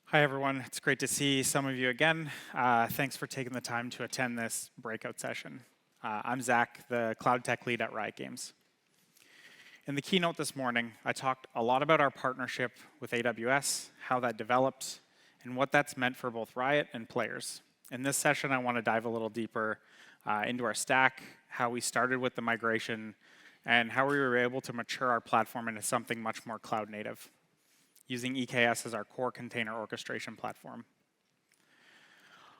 Hi, everyone. It's great to see some of you again. Thanks for taking the time to attend this breakout session. I'm Zach, the Cloud Tech Lead at Riot Games. In the keynote this morning, I talked a lot about our partnership with AWS, how that developed, and what that's meant for both Riot and players. In this session, I want to dive a little deeper into our stack, how we started with the migration, and how we were able to mature our platform into something much more cloud native, using EKS as our core container orchestration platform.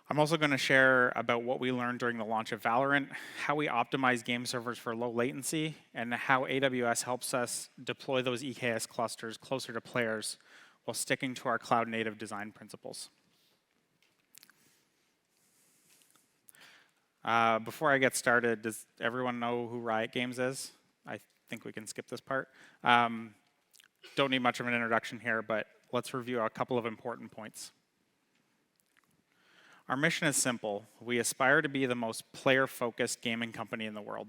I'm also going to share about what we learned during the launch of Valorant, how we optimize game servers for low latency, and how AWS helps us deploy those EKS clusters closer to players while sticking to our cloud-native design principles. Before I get started, does everyone know who Riot Games is? I think we can skip this part. Don't need much of an introduction here, but let's review a couple of important points. Our mission is simple. We aspire to be the most player-focused gaming company in the world.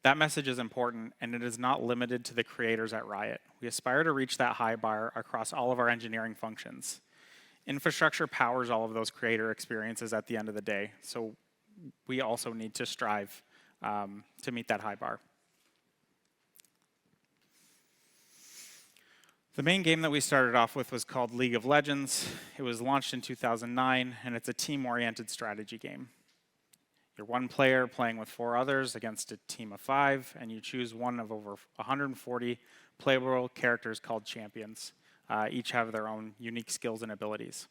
That message is important, and it is not limited to the creators at Riot. We aspire to reach that high bar across all of our engineering functions. Infrastructure powers all of those creator experiences at the end of the day, so we also need to strive to meet that high bar. The main game that we started off with was called League of Legends. It was launched in 2009, and it's a team-oriented strategy game. You're one player playing with 4 others against a team of 5, and you choose one of over 140 playable characters called champions. Each have their own unique skills and abilities.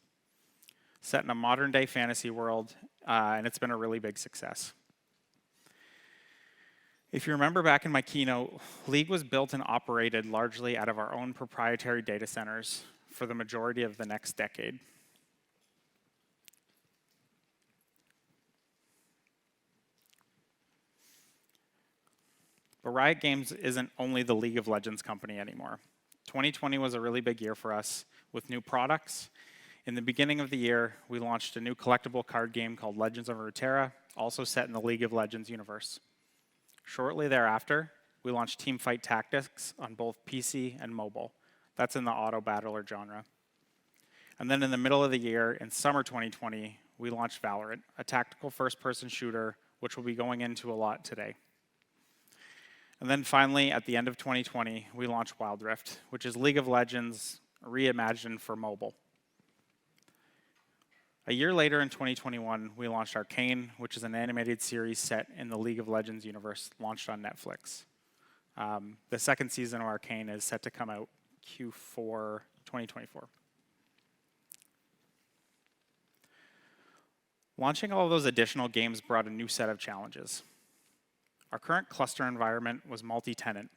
Set in a modern-day fantasy world, and it's been a really big success. If you remember back in my keynote, League was built and operated largely out of our own proprietary data centers for the majority of the next decade. But Riot Games isn't only the League of Legends company anymore. 2020 was a really big year for us with new products. In the beginning of the year, we launched a new collectible card game called Legends of Runeterra, also set in the League of Legends universe. Shortly thereafter, we launched Teamfight Tactics on both PC and mobile. That's in the auto battler genre. And then in the middle of the year, in summer 2020, we launched Valorant, a tactical first-person shooter, which we'll be going into a lot today. And then finally, at the end of 2020, we launched Wild Rift, which is League of Legends reimagined for mobile. A year later in 2021, we launched Arcane, which is an animated series set in the League of Legends universe, launched on Netflix. The second season of Arcane is set to come out Q4 2024. Launching all of those additional games brought a new set of challenges. Our current cluster environment was multi-tenant,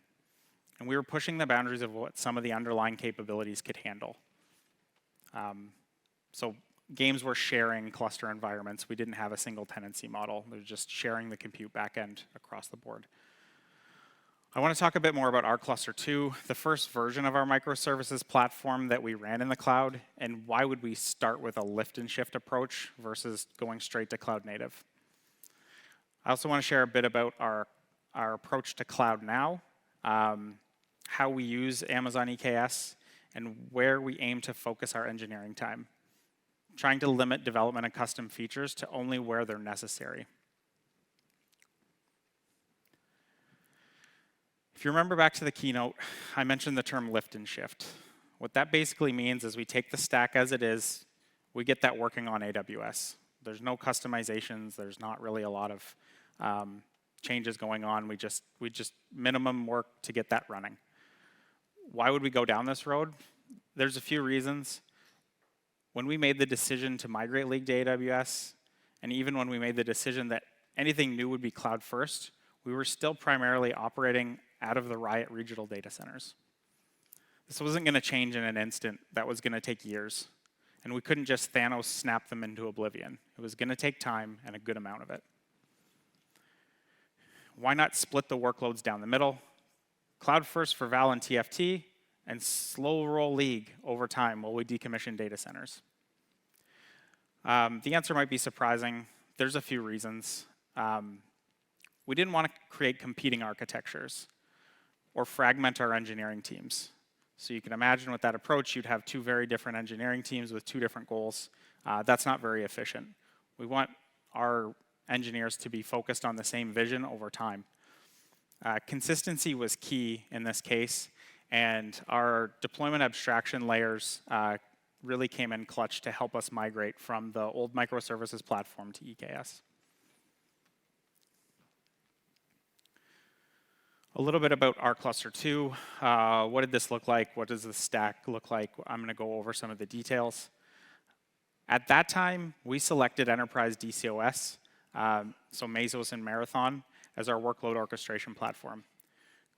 and we were pushing the boundaries of what some of the underlying capabilities could handle. So games were sharing cluster environments. We didn't have a single tenancy model. They're just sharing the compute backend across the board. I want to talk a bit more about our cluster 2, the first version of our microservices platform that we ran in the cloud, and why would we start with a lift and shift approach versus going straight to cloud native. I also want to share a bit about our approach to cloud now, how we use Amazon EKS, and where we aim to focus our engineering time, trying to limit development of custom features to only where they're necessary. If you remember back to the keynote, I mentioned the term lift and shift. What that basically means is we take the stack as it is, we get that working on AWS. There's no customizations, there's not really a lot of changes going on. We just minimum work to get that running. Why would we go down this road? There's a few reasons. When we made the decision to migrate League to AWS, and even when we made the decision that anything new would be cloud first, we were still primarily operating out of the Riot regional data centers. This wasn't going to change in an instant. That was going to take years. And we couldn't just Thanos snap them into oblivion. It was going to take time and a good amount of it. Why not split the workloads down the middle? Cloud first for Val and TFT, and slow roll League over time while we decommission data centers. The answer might be surprising. There's a few reasons. We didn't want to create competing architectures or fragment our engineering teams. So you can imagine with that approach, you'd have two very different engineering teams with two different goals. That's not very efficient. We want our engineers to be focused on the same vision over time. Consistency was key in this case, and our deployment abstraction layers really came in clutch to help us migrate from the old microservices platform to EKS. A little bit about our cluster 2. What did this look like? What does the stack look like? I'm going to go over some of the details. At that time, we selected enterprise DCOS, so Mesos and Marathon, as our workload orchestration platform.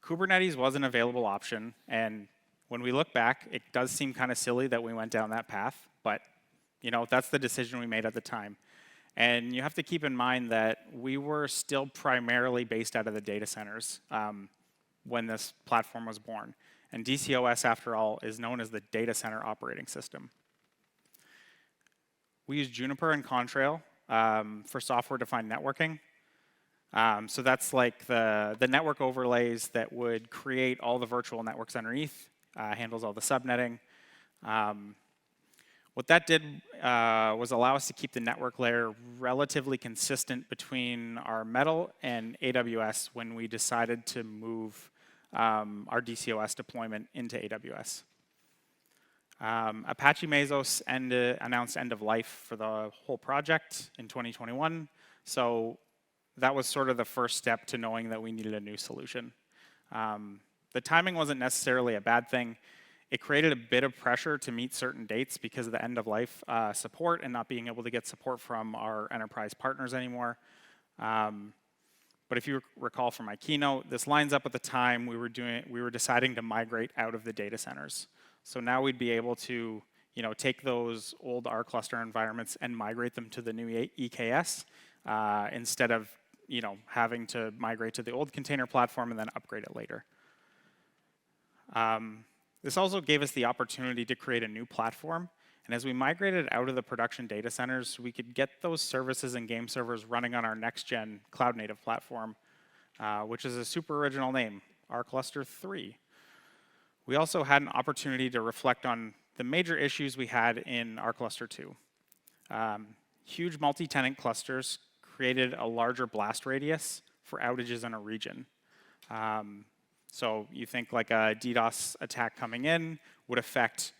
Kubernetes was an available option, and when we look back, it does seem kind of silly that we went down that path, but that's the decision we made at the time. And you have to keep in mind that we were still primarily based out of the data centers when this platform was born. And DCOS, after all, is known as the data center operating system. We use Juniper and Contrail for software-defined networking. So that's like the network overlays that would create all the virtual networks underneath, handles all the subnetting. What that did was allow us to keep the network layer relatively consistent between our Metal and AWS when we decided to move our DCOS deployment into AWS. Apache Mesos announced end of life for the whole project in 2021. So that was sort of the first step to knowing that we needed a new solution. The timing wasn't necessarily a bad thing. It created a bit of pressure to meet certain dates because of the end of life support and not being able to get support from our enterprise partners anymore. But if you recall from my keynote, this lines up with the time we were deciding to migrate out of the data centers. So now we'd be able to take those old R cluster environments and migrate them to the new EKS instead of having to migrate to the old container platform and then upgrade it later. This also gave us the opportunity to create a new platform. And as we migrated out of the production data centers, we could get those services and game servers running on our next-gen cloud-native platform, which is a super original name, R Cluster 3. We also had an opportunity to reflect on the major issues we had in R Cluster 2. Huge multi-tenant clusters created a larger blast radius for outages in a region. So you think like a DDoS attack coming in would affect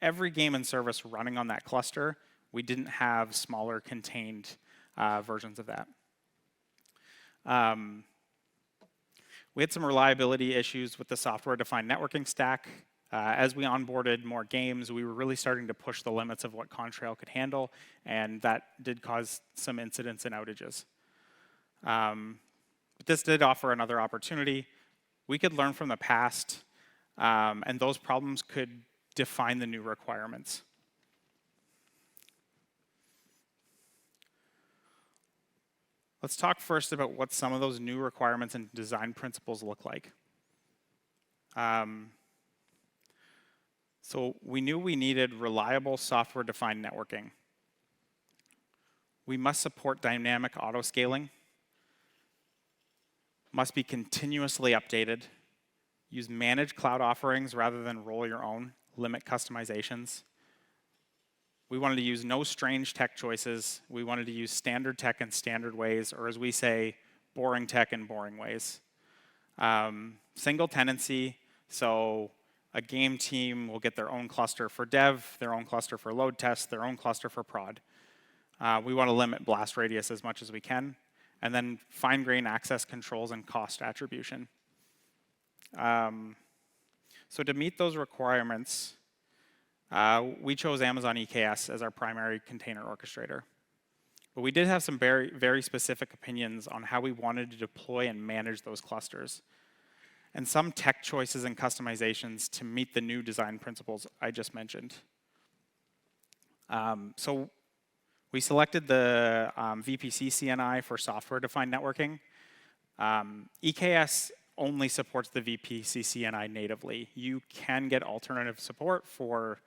every game and service running on that cluster. We didn't have smaller contained versions of that. We had some reliability issues with the software-defined networking stack. As we onboarded more games, we were really starting to push the limits of what Contrail could handle, and that did cause some incidents and outages. But this did offer another opportunity. We could learn from the past, and those problems could define the new requirements. Let's talk first about what some of those new requirements and design principles look like. So we knew we needed reliable software-defined networking. We must support dynamic auto-scaling, must be continuously updated, use managed cloud offerings rather than roll your own, limit customizations. We wanted to use no strange tech choices. We wanted to use standard tech in standard ways, or as we say, boring tech in boring ways. Single tenancy, so a game team will get their own cluster for dev, their own cluster for load test, their own cluster for prod. We want to limit blast radius as much as we can. And then fine-grained access controls and cost attribution. So to meet those requirements, we chose Amazon EKS as our primary container orchestrator. But we did have some very, very specific opinions on how we wanted to deploy and manage those clusters, and some tech choices and customizations to meet the new design principles I just mentioned. So we selected the VPC CNI for software-defined networking. EKS only supports the VPC CNI natively. You can get alternative support for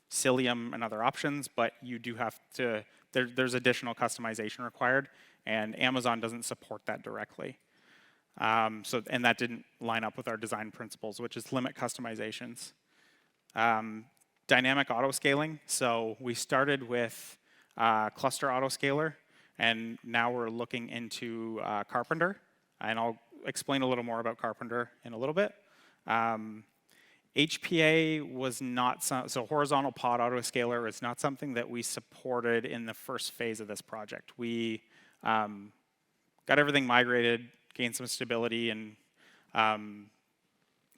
Cilium and other options, but you do have to, there's additional customization required, and Amazon doesn't support that directly. And that didn't line up with our design principles, which is limit customizations. Dynamic autoscaling. So we started with cluster autoscaler, and now we're looking into Carpenter. And I'll explain a little more about Carpenter in a little bit. HPA was not, so horizontal pod autoscaler is not something that we supported in the first phase of this project. We got everything migrated, gained some stability and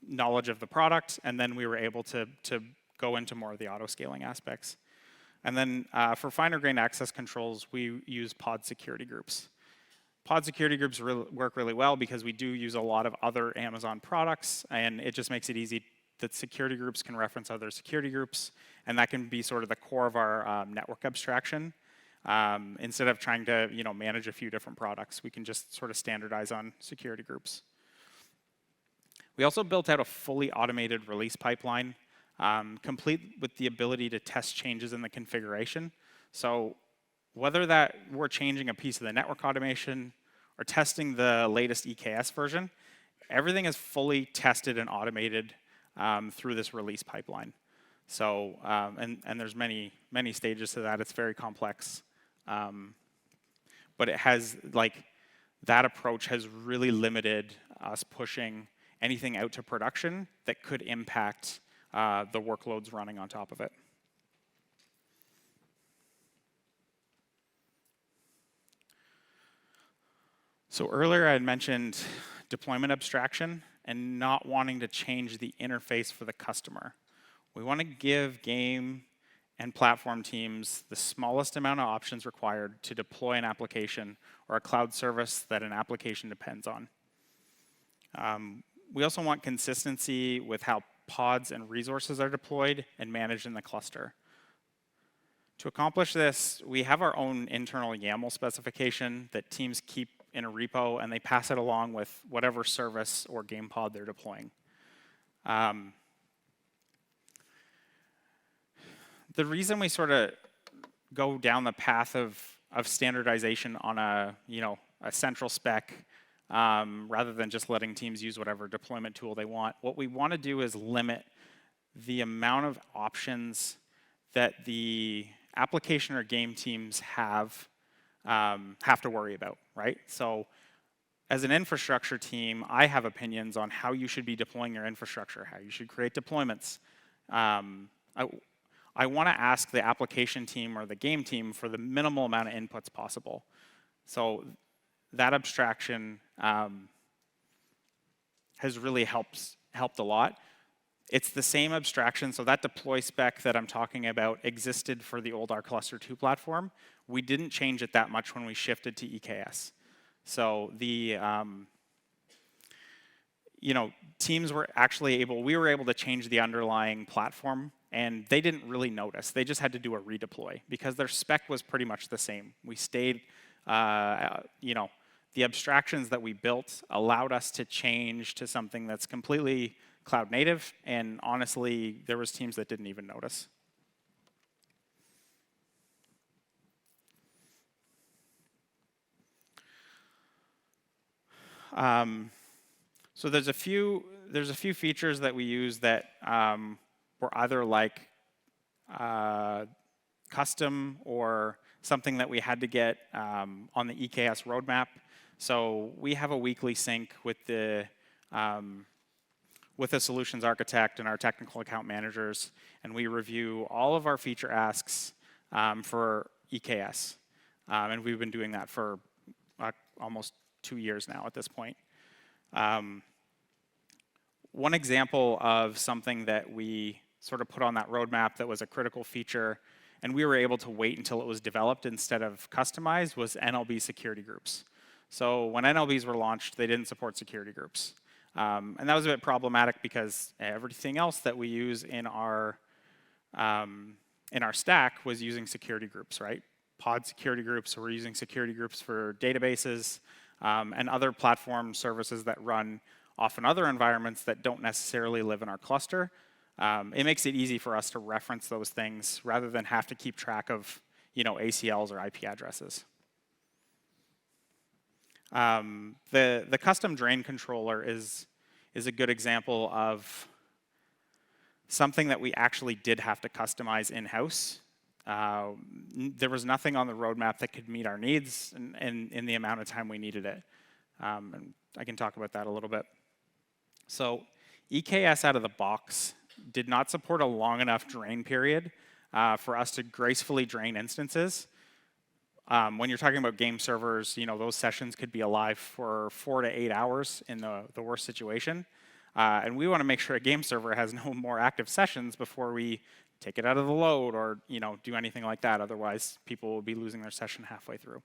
knowledge of the product, and then we were able to go into more of the auto-scaling aspects. And then for finer grained access controls, we use pod security groups. Pod security groups work really well because we do use a lot of other Amazon products, and it just makes it easy that security groups can reference other security groups, and that can be sort of the core of our network abstraction. Instead of trying to manage a few different products, we can just sort of standardize on security groups. We also built out a fully automated release pipeline, complete with the ability to test changes in the configuration. So whether that we're changing a piece of the network automation or testing the latest EKS version, everything is fully tested and automated through this release pipeline. So, and there's many stages to that. It's very complex. But it has, that approach has really limited us pushing anything out to production that could impact the workloads running on top of it. So earlier I had mentioned deployment abstraction and not wanting to change the interface for the customer. We want to give game and platform teams the smallest amount of options required to deploy an application or a cloud service that an application depends on. We also want consistency with how pods and resources are deployed and managed in the cluster. To accomplish this, we have our own internal YAML specification that teams keep in a repo, and they pass it along with whatever service or game pod they're deploying. The reason we sort of go down the path of standardization on a central spec rather than just letting teams use whatever deployment tool they want, what we want to do is limit the amount of options that the application or game teams have to worry about, right? So as an infrastructure team, I have opinions on how you should be deploying your infrastructure, how you should create deployments. I want to ask the application team or the game team for the minimal amount of inputs possible. So that abstraction has really helped a lot. It's the same abstraction, so that deploy spec that I'm talking about existed for the old rcluster 2 platform. We didn't change it that much when we shifted to EKS. So the teams were actually we were able to change the underlying platform, and they didn't really notice. They just had to do a redeploy because their spec was pretty much the same. We stayed, the abstractions that we built allowed us to change to something that's completely cloud native, and honestly, there was teams that didn't even notice. So there's a few features that we use that were either custom or something that we had to get on the EKS roadmap. So we have a weekly sync with the solutions architect and our technical account managers, and we review all of our feature asks for EKS. And we've been doing that for almost 2 years now at this point. One example of something that we sort of put on that roadmap that was a critical feature, and we were able to wait until it was developed instead of customized, was NLB security groups. So when NLBs were launched, they didn't support security groups. And that was a bit problematic because everything else that we use in our stack was using security groups, right? Pod security groups, so we're using security groups for databases and other platform services that run off in other environments that don't necessarily live in our cluster. It makes it easy for us to reference those things rather than have to keep track of ACLs or IP addresses. The custom drain controller is a good example of something that we actually did have to customize in-house. There was nothing on the roadmap that could meet our needs in the amount of time we needed it. And I can talk about that a little bit. So EKS out of the box did not support a long enough drain period for us to gracefully drain instances. When you're talking about game servers, those sessions could be alive for 4 to 8 hours in the worst situation. And we want to make sure a game server has no more active sessions before we take it out of the load or do anything like that. Otherwise, people will be losing their session halfway through.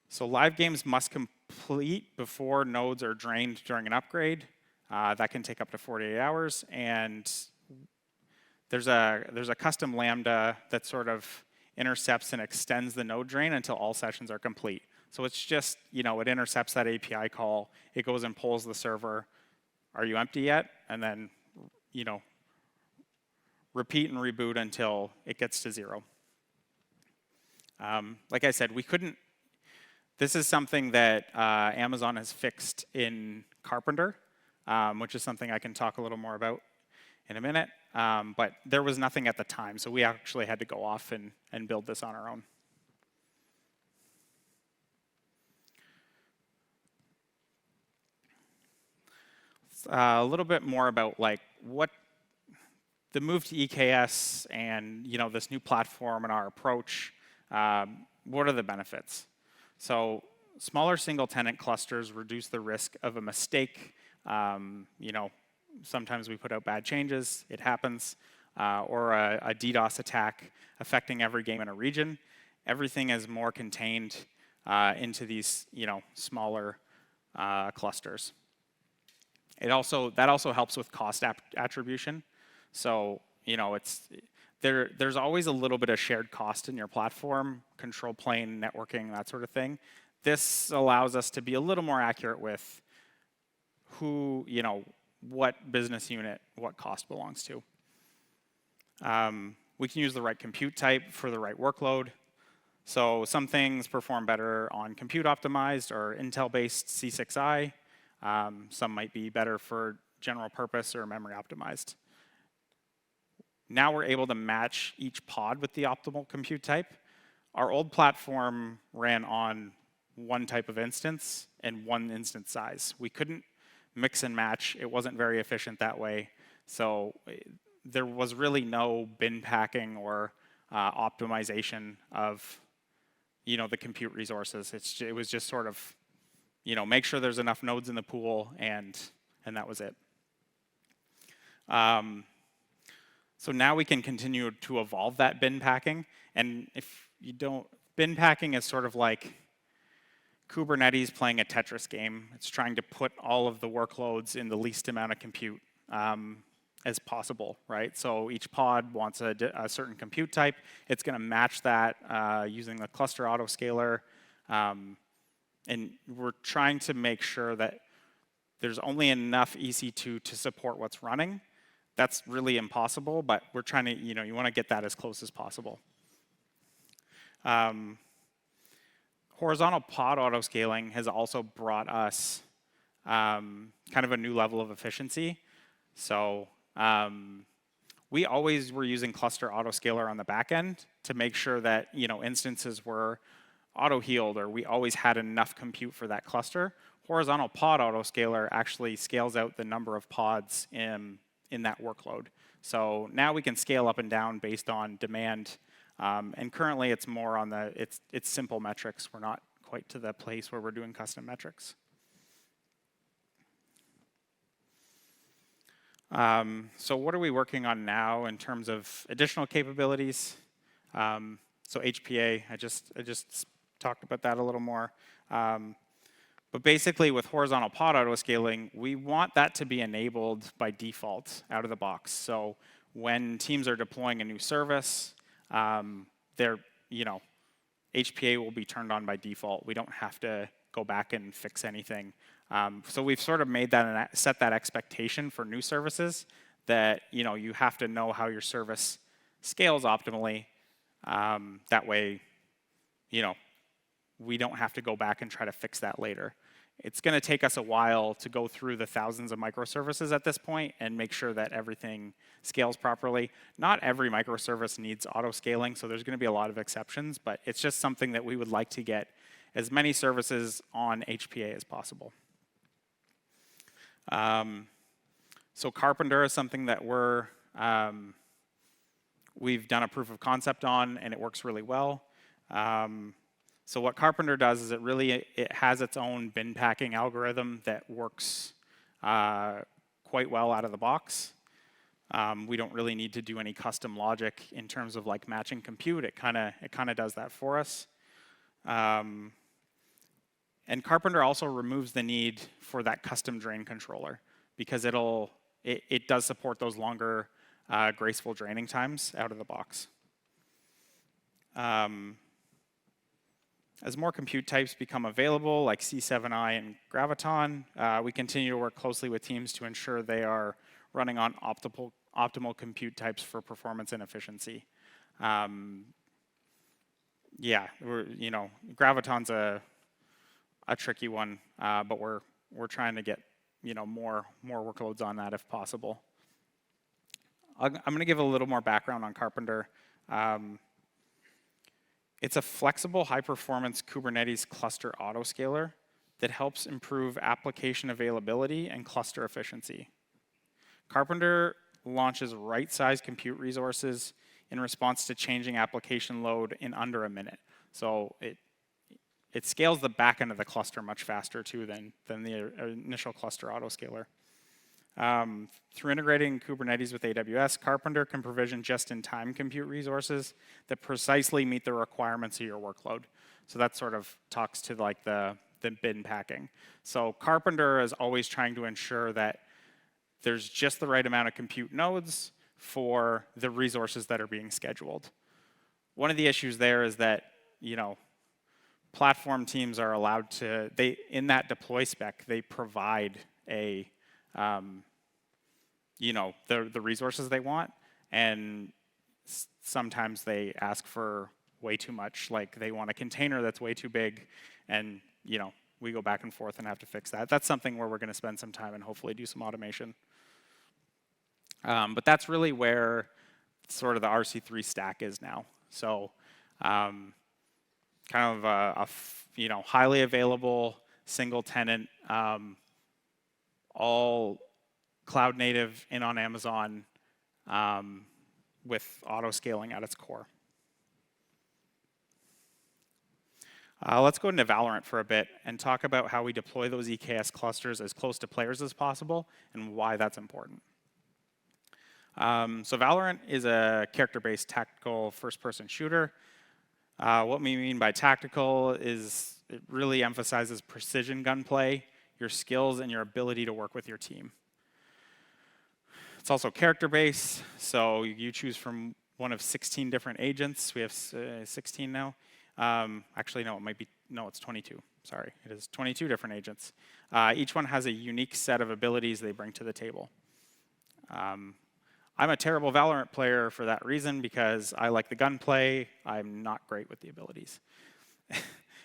So live games must complete before nodes are drained during an upgrade. That can take up to 48 hours. And there's a custom lambda that sort of intercepts and extends the node drain until all sessions are complete. So it's just, it intercepts that API call. It goes and polls the server. Are you empty yet? And then, repeat and reboot until it gets to 0. Like I said, we couldn't. This is something that Amazon has fixed in Carpenter, which is something I can talk a little more about in a minute. But there was nothing at the time, so we actually had to go off and build this on our own. A little bit more about what the move to EKS and this new platform and our approach. What are the benefits? So smaller single tenant clusters reduce the risk of a mistake. Sometimes we put out bad changes, it happens, or a DDoS attack affecting every game in a region. Everything is more contained into these smaller clusters. That also helps with cost attribution. So there's always a little bit of shared cost in your platform, control plane, networking, that sort of thing. This allows us to be a little more accurate with who, what business unit, what cost belongs to. We can use the right compute type for the right workload. So some things perform better on compute optimized or Intel-based C6i. Some might be better for general purpose or memory optimized. Now we're able to match each pod with the optimal compute type. Our old platform ran on one type of instance and one instance size. We couldn't mix and match. It wasn't very efficient that way. So there was really no bin packing or optimization of the compute resources. It was just sort of make sure there's enough nodes in the pool, and that was it. So now we can continue to evolve that bin packing. And if you don't, bin packing is sort of like Kubernetes playing a Tetris game. It's trying to put all of the workloads in the least amount of compute as possible, right? So each pod wants a certain compute type. It's going to match that using the cluster autoscaler. And we're trying to make sure that there's only enough EC2 to support what's running. That's really impossible, but we're trying to, you want to get that as close as possible. Horizontal pod autoscaling has also brought us kind of a new level of efficiency. So we always were using cluster autoscaler on the back end to make sure that instances were auto-healed, or we always had enough compute for that cluster. Horizontal pod autoscaler actually scales out the number of pods in that workload. So now we can scale up and down based on demand. And currently it's more on it's simple metrics. We're not quite to the place where we're doing custom metrics. So what are we working on now in terms of additional capabilities? So HPA, I just talked about that a little more. But basically with horizontal pod autoscaling, we want that to be enabled by default out of the box. So when teams are deploying a new service, HPA will be turned on by default. We don't have to go back and fix anything. So we've sort of made that and set that expectation for new services that you have to know how your service scales optimally. That way, we don't have to go back and try to fix that later. It's going to take us a while to go through the thousands of microservices at this point and make sure that everything scales properly. Not every microservice needs auto-scaling, so there's going to be a lot of exceptions, but it's just something that we would like to get as many services on HPA as possible. So Carpenter is something that we've done a proof of concept on, and it works really well. So what Carpenter does is it has its own bin packing algorithm that works quite well out of the box. We don't really need to do any custom logic in terms of like matching compute. It kind of does that for us. And Carpenter also removes the need for that custom drain controller because it does support those longer graceful draining times out of the box. As more compute types become available, like C7i and Graviton, we continue to work closely with teams to ensure they are running on optimal compute types for performance and efficiency. Yeah, Graviton's a tricky one, but we're trying to get more workloads on that if possible. I'm going to give a little more background on Carpenter. It's a flexible, high-performance Kubernetes cluster autoscaler that helps improve application availability and cluster efficiency. Carpenter launches right-sized compute resources in response to changing application load in under a minute. So it scales the back end of the cluster much faster, too, than the initial cluster autoscaler. Through integrating Kubernetes with AWS, Carpenter can provision just-in-time compute resources that precisely meet the requirements of your workload. So that sort of talks to like the bin packing. So Carpenter is always trying to ensure that there's just the right amount of compute nodes for the resources that are being scheduled. One of the issues there is that, platform teams are allowed to, in that deploy spec, they provide the resources they want, and sometimes they ask for way too much. Like they want a container that's way too big, and we go back and forth and have to fix that. That's something where we're going to spend some time and hopefully do some automation. But that's really where sort of the RC3 stack is now. So kind of a highly available single tenant, all cloud native in on Amazon with auto scaling at its core. Let's go into Valorant for a bit and talk about how we deploy those EKS clusters as close to players as possible and why that's important. So Valorant is a character-based tactical first-person shooter. What we mean by tactical is it really emphasizes precision gunplay, your skills, and your ability to work with your team. It's also character-based, so you choose from one of 16 different agents. We have 16 now. Actually, no, it's 22. Sorry, it is 22 different agents. Each one has a unique set of abilities they bring to the table. I'm a terrible Valorant player for that reason because I like the gunplay. I'm not great with the abilities.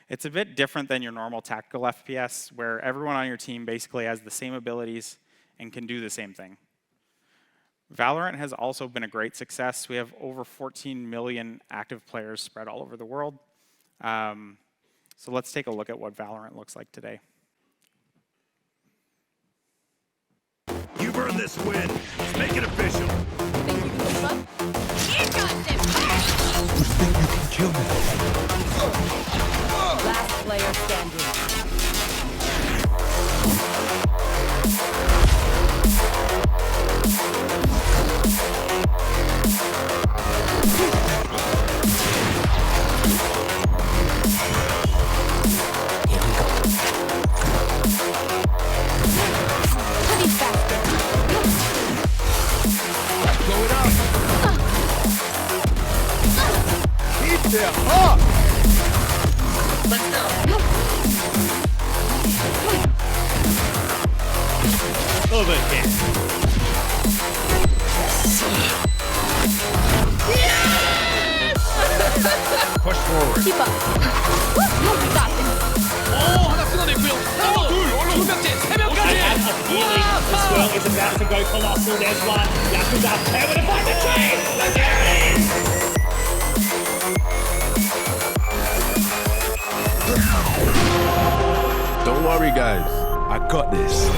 It's a bit different than your normal tactical FPS where everyone on your team basically has the same abilities and can do the same thing. Valorant has also been a great success. We have over 14 million active players spread all over the world. So let's take a look at what Valorant looks like today. You've earned this win. Let's make it official. Think you can hold up? You got this! You think you can kill me? Last player standing. They're hot! Let's go! Over here. Yes! Push forward. Keep up. You got this. 오, 하나 끊어냈고요. 하나, 둘, 두 명째, 세 명까지. This world is about to go colossal. There's one. Yakuza able to find the train. And there it is. Don't worry, guys. I got this.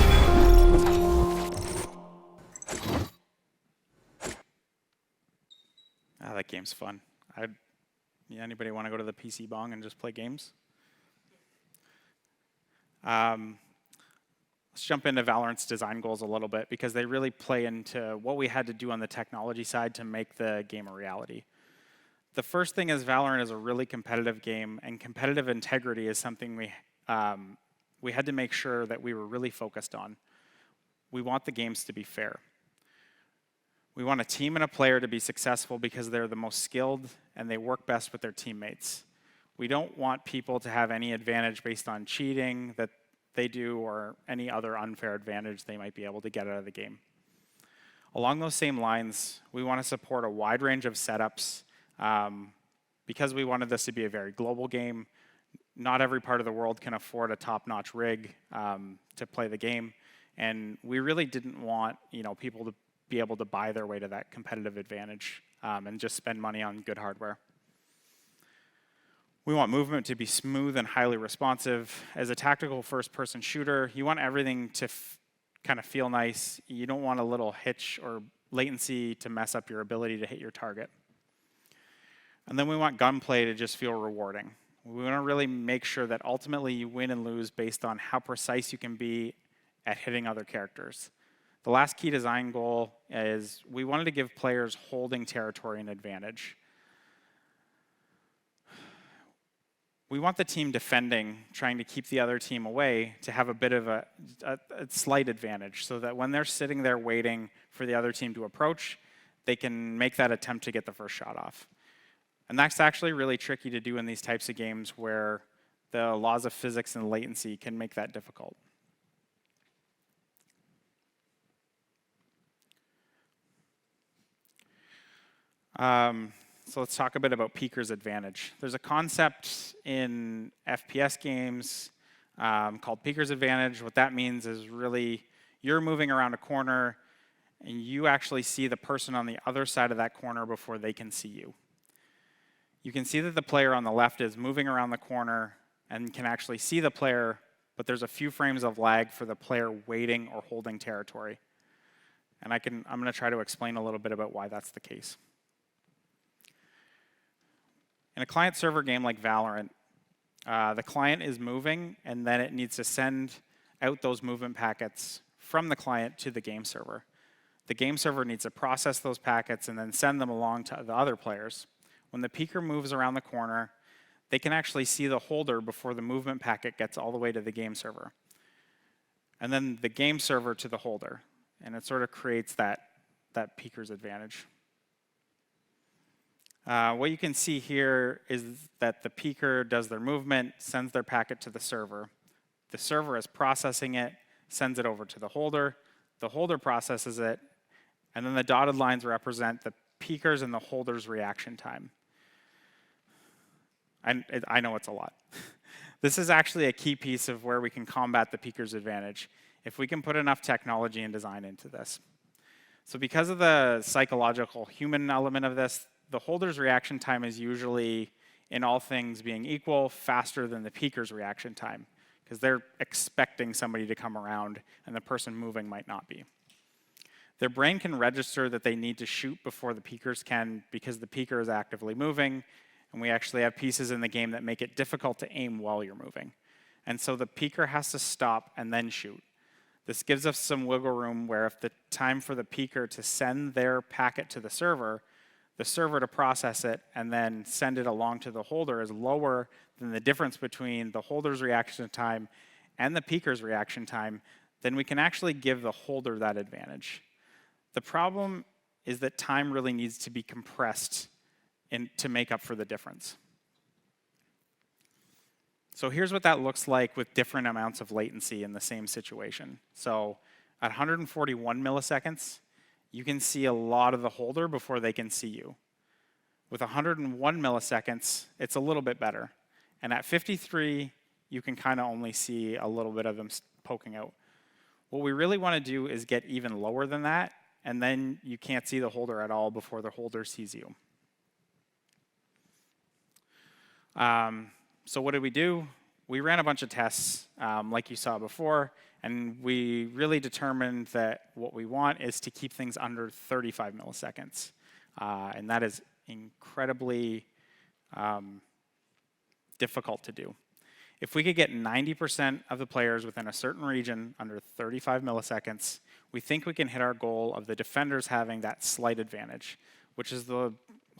Ah, that game's fun. Anybody want to go to the PC bong and just play games? Let's jump into Valorant's design goals a little bit because they really play into what we had to do on the technology side to make the game a reality. The first thing is Valorant is a really competitive game, and competitive integrity is something we had to make sure that we were really focused on. We want the games to be fair. We want a team and a player to be successful because they're the most skilled and they work best with their teammates. We don't want people to have any advantage based on cheating that they do or any other unfair advantage they might be able to get out of the game. Along those same lines, we want to support a wide range of setups because we wanted this to be a very global game. Not every part of the world can afford a top-notch rig to play the game, and we really didn't want people to be able to buy their way to that competitive advantage and just spend money on good hardware. We want movement to be smooth and highly responsive. As a tactical first-person shooter, you want everything to kind of feel nice. You don't want a little hitch or latency to mess up your ability to hit your target. And then we want gunplay to just feel rewarding. We want to really make sure that ultimately you win and lose based on how precise you can be at hitting other characters. The last key design goal is we wanted to give players holding territory an advantage. We want the team defending, trying to keep the other team away, to have a bit of a slight advantage so that when they're sitting there waiting for the other team to approach, they can make that attempt to get the first shot off. And that's actually really tricky to do in these types of games where the laws of physics and latency can make that difficult. So let's talk a bit about peeker's advantage. There's a concept in FPS games called peeker's advantage. What that means is really you're moving around a corner and you actually see the person on the other side of that corner before they can see you. You can see that the player on the left is moving around the corner and can actually see the player, but there's a few frames of lag for the player waiting or holding territory. And I'm going to try to explain a little bit about why that's the case. In a client-server game like Valorant, the client is moving, and then it needs to send out those movement packets from the client to the game server. The game server needs to process those packets and then send them along to the other players. When the peeker moves around the corner, they can actually see the holder before the movement packet gets all the way to the game server. And then the game server to the holder. And it sort of creates that peeker's advantage. What you can see here is that the peeker does their movement, sends their packet to the server. The server is processing it, sends it over to the holder processes it, and then the dotted lines represent the peeker's and the holder's reaction time. I know it's a lot. This is actually a key piece of where we can combat the peeker's advantage, if we can put enough technology and design into this. So because of the psychological human element of this, the holder's reaction time is usually, in all things being equal, faster than the peeker's reaction time, because they're expecting somebody to come around and the person moving might not be. Their brain can register that they need to shoot before the peekers can because the peeker is actively moving, and we actually have pieces in the game that make it difficult to aim while you're moving. And so the peeker has to stop and then shoot. This gives us some wiggle room where if the time for the peeker to send their packet to the server to process it and then send it along to the holder is lower than the difference between the holder's reaction time and the peeker's reaction time, then we can actually give the holder that advantage. The problem is that time really needs to be compressed to make up for the difference. So here's what that looks like with different amounts of latency in the same situation. So at 141 milliseconds, you can see a lot of the holder before they can see you. With 101 milliseconds, it's a little bit better. And at 53, you can kind of only see a little bit of them poking out. What we really want to do is get even lower than that, and then you can't see the holder at all before the holder sees you. So what did we do? We ran a bunch of tests, like you saw before, and we really determined that what we want is to keep things under 35 milliseconds. And that is incredibly difficult to do. If we could get 90% of the players within a certain region under 35 milliseconds, we think we can hit our goal of the defenders having that slight advantage, which is the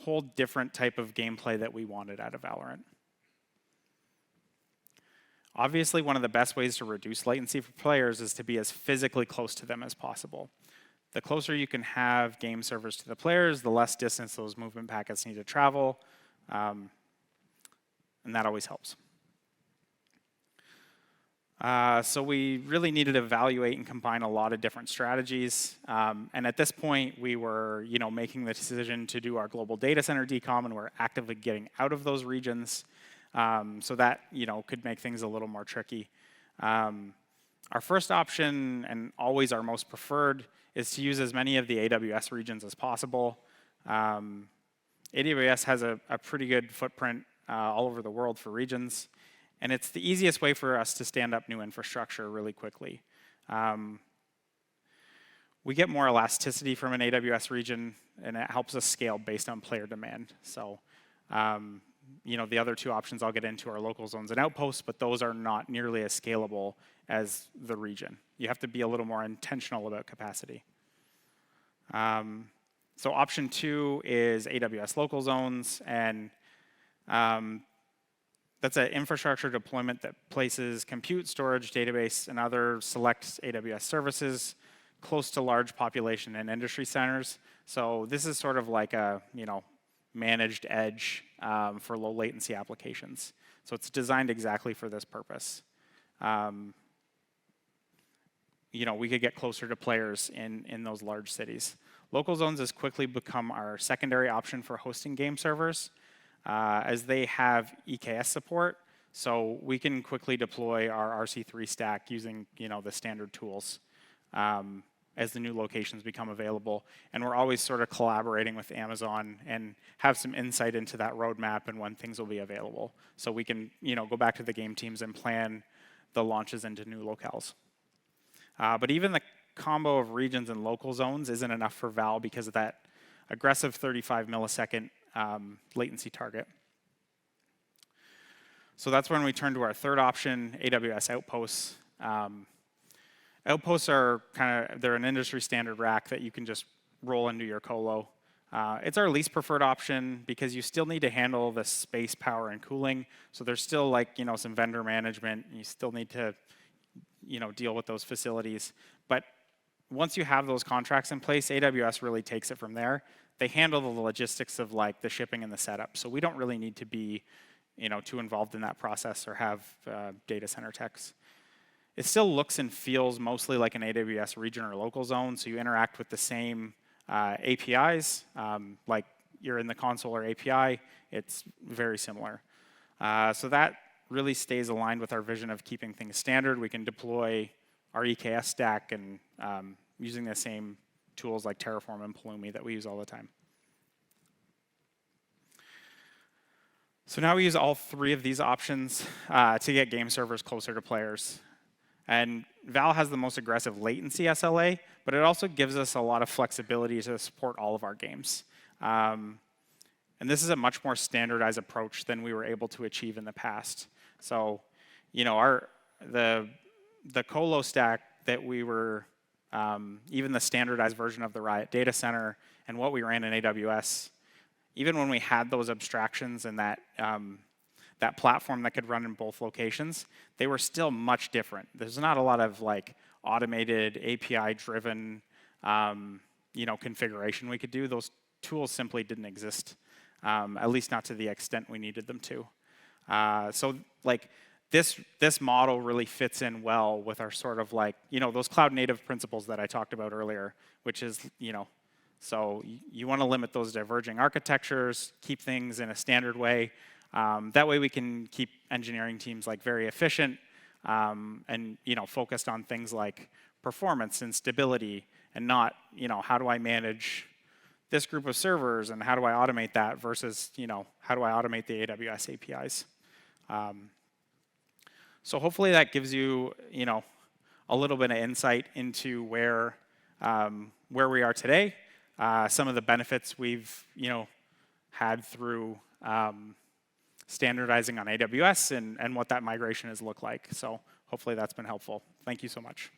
whole different type of gameplay that we wanted out of Valorant. Obviously, one of the best ways to reduce latency for players is to be as physically close to them as possible. The closer you can have game servers to the players, the less distance those movement packets need to travel, and that always helps. So we really needed to evaluate and combine a lot of different strategies. And at this point, we were making the decision to do our global data center decom, and we're actively getting out of those regions. So that could make things a little more tricky. Our first option, and always our most preferred, is to use as many of the AWS regions as possible. AWS has a pretty good footprint all over the world for regions. And it's the easiest way for us to stand up new infrastructure really quickly. We get more elasticity from an AWS region, and it helps us scale based on player demand. So, the other two options I'll get into are local zones and outposts, but those are not nearly as scalable as the region. You have to be a little more intentional about capacity. So option 2 is AWS local zones, and that's an infrastructure deployment that places compute, storage, database, and other select AWS services close to large population and industry centers. So this is sort of like a managed edge for low latency applications. So it's designed exactly for this purpose. We could get closer to players in those large cities. Local zones has quickly become our secondary option for hosting game servers, as they have EKS support, so we can quickly deploy our RC3 stack using the standard tools as the new locations become available. And we're always sort of collaborating with Amazon and have some insight into that roadmap and when things will be available, so we can go back to the game teams and plan the launches into new locales. But even the combo of regions and local zones isn't enough for Val because of that aggressive 35 millisecond latency target. So that's when we turn to our third option, AWS Outposts. Outposts are they're an industry standard rack that you can just roll into your colo. It's our least preferred option because you still need to handle the space, power, and cooling. So there's still some vendor management. You still need to deal with those facilities. But once you have those contracts in place, AWS really takes it from there. They handle the logistics of the shipping and the setup. So we don't really need to be too involved in that process or have data center techs. It still looks and feels mostly like an AWS region or local zone. So you interact with the same APIs, like you're in the console or API. It's very similar. So that really stays aligned with our vision of keeping things standard. We can deploy our EKS stack and using the same tools like Terraform and Pulumi that we use all the time. So now we use all three of these options to get game servers closer to players. And Val has the most aggressive latency SLA, but it also gives us a lot of flexibility to support all of our games. And this is a much more standardized approach than we were able to achieve in the past. So, the colo stack that we were, even the standardized version of the Riot data center and what we ran in AWS, even when we had those abstractions and that platform that could run in both locations, they were still much different. There's not a lot of automated API-driven configuration we could do. Those tools simply didn't exist, at least not to the extent we needed them to. So this model really fits in well with our sort of those cloud native principles that I talked about earlier, which is So you want to limit those diverging architectures, keep things in a standard way. That way we can keep engineering teams like very efficient and focused on things like performance and stability, and not how do I manage this group of servers and how do I automate that versus how do I automate the AWS APIs. So hopefully that gives you a little bit of insight into where we are today, some of the benefits we've had through standardizing on AWS and what that migration has looked like. So hopefully that's been helpful. Thank you so much.